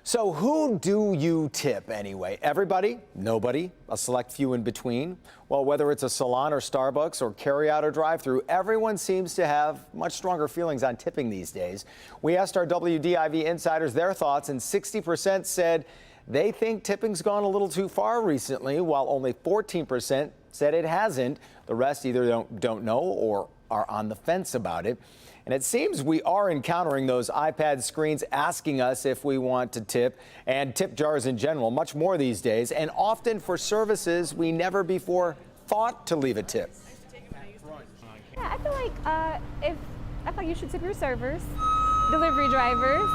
So who do you tip anyway? Everybody? Nobody? A select few in between? Well, whether it's a salon or Starbucks or carry-out or drive-through, everyone seems to have much stronger feelings on tipping these days. We asked our WDIV insiders their thoughts, and 60% said they think tipping's gone a little too far recently, while only 14% said it hasn't. The rest either don't know or are on the fence about it. And it seems we are encountering those iPad screens asking us if we want to tip, and tip jars in general, much more these days, and often for services we never before thought to leave a tip. Yeah, I feel like I thought you should tip your servers, delivery drivers.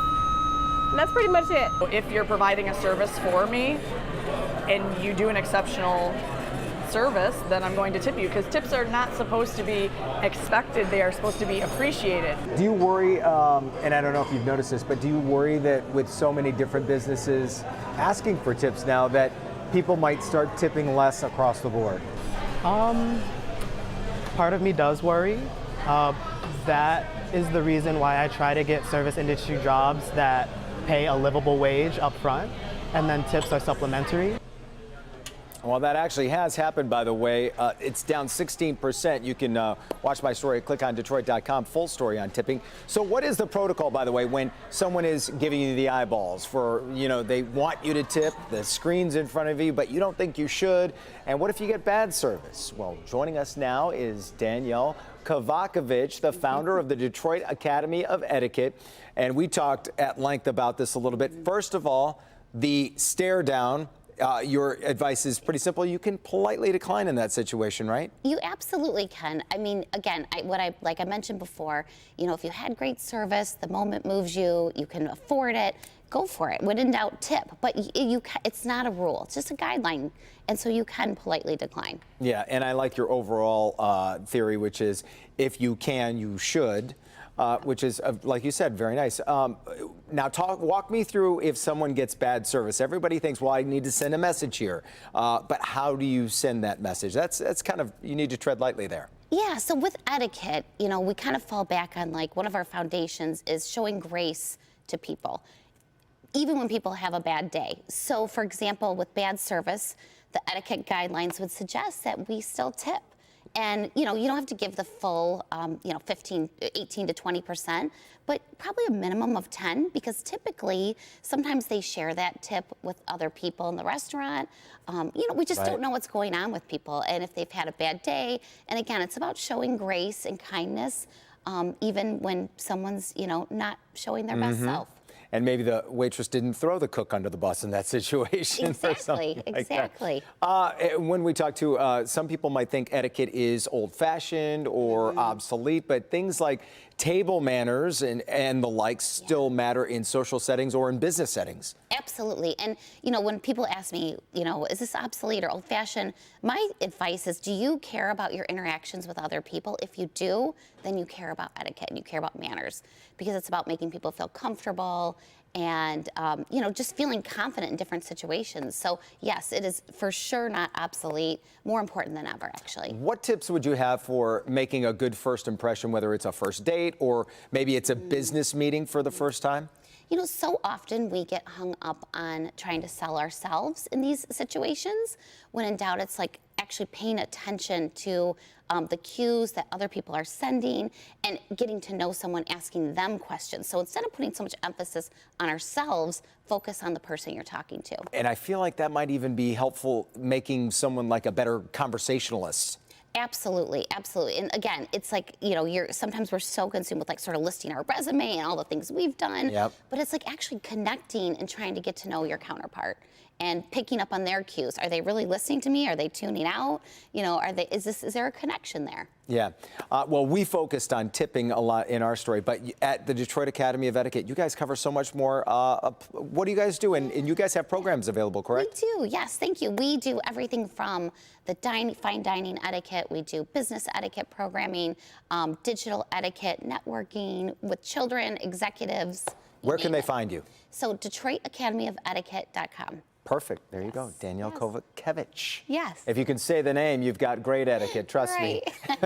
And that's pretty much it. If you're providing a service for me and you do an exceptional service, then I'm going to tip you, because tips are not supposed to be expected, they are supposed to be appreciated. Do you worry, and I don't know if you've noticed this, but do you worry that with so many different businesses asking for tips now that people might start tipping less across the board? Part of me does worry. That is the reason why I try to get service industry jobs that pay a livable wage up front, and then tips are supplementary. Well, that actually has happened, by the way. It's down 16%. You can watch my story, click on Detroit.com, full story on tipping. So what is the protocol, by the way, when someone is giving you the eyeballs for, they want you to tip, the screen's in front of you, but you don't think you should? And what if you get bad service? Well, joining us now is Danielle Kovakovich, the founder of the Detroit Academy of Etiquette. And we talked at length about this a little bit. First of all, the stare down. Your advice is pretty simple. You can politely decline in that situation, right? You absolutely can. I mean, again, like I mentioned before, if you had great service, the moment moves you, you can afford it, go for it. When in doubt, tip. But it's not a rule. It's just a guideline. And so you can politely decline. Yeah, and I like your overall theory, which is if you can, you should. Which is, like you said, very nice. Now, walk me through if someone gets bad service. Everybody thinks, well, I need to send a message here. But how do you send that message? That's kind of, you need to tread lightly there. Yeah, so with etiquette, we kind of fall back on, like, one of our foundations is showing grace to people, even when people have a bad day. So, for example, with bad service, the etiquette guidelines would suggest that we still tip. And, you don't have to give the full, 18 to 20%, but probably a minimum of 10, because typically, sometimes they share that tip with other people in the restaurant. We just don't know what's going on with people and if they've had a bad day. And again, it's about showing grace and kindness, even when someone's, not showing their best self. And maybe the waitress didn't throw the cook under the bus in that situation. Exactly, exactly. When we talk to, some people might think etiquette is old-fashioned or obsolete, but things like table manners and the like still matter in social settings or in business settings. Absolutely. And, when people ask me, is this obsolete or old-fashioned, my advice is, do you care about your interactions with other people? If you do, then you care about etiquette and you care about manners, because it's about making people feel comfortable and, just feeling confident in different situations. So, yes, it is for sure not obsolete, more important than ever, actually. What tips would you have for making a good first impression, whether it's a first date or maybe it's a business meeting for the first time? So often we get hung up on trying to sell ourselves in these situations. When in doubt, it's like actually paying attention to the cues that other people are sending and getting to know someone, asking them questions. So instead of putting so much emphasis on ourselves, focus on the person you're talking to. And I feel like that might even be helpful, making someone like a better conversationalist. Absolutely, absolutely. And again, it's like, sometimes we're so consumed with, like, sort of listing our resume and all the things we've done. Yep. But it's like actually connecting and trying to get to know your counterpart and picking up on their cues. Are they really listening to me? Are they tuning out? Is there a connection there? Yeah. Well, we focused on tipping a lot in our story, but at the Detroit Academy of Etiquette, you guys cover so much more. What do you guys do? And you guys have programs available, correct? We do, yes, thank you. We do everything from the fine dining etiquette, we do business etiquette programming, digital etiquette, networking with children, executives. Where can they find you? So, DetroitAcademyofEtiquette.com. Perfect. There you go. Danielle Kovakovich. Yes. If you can say the name, you've got great etiquette. Trust me.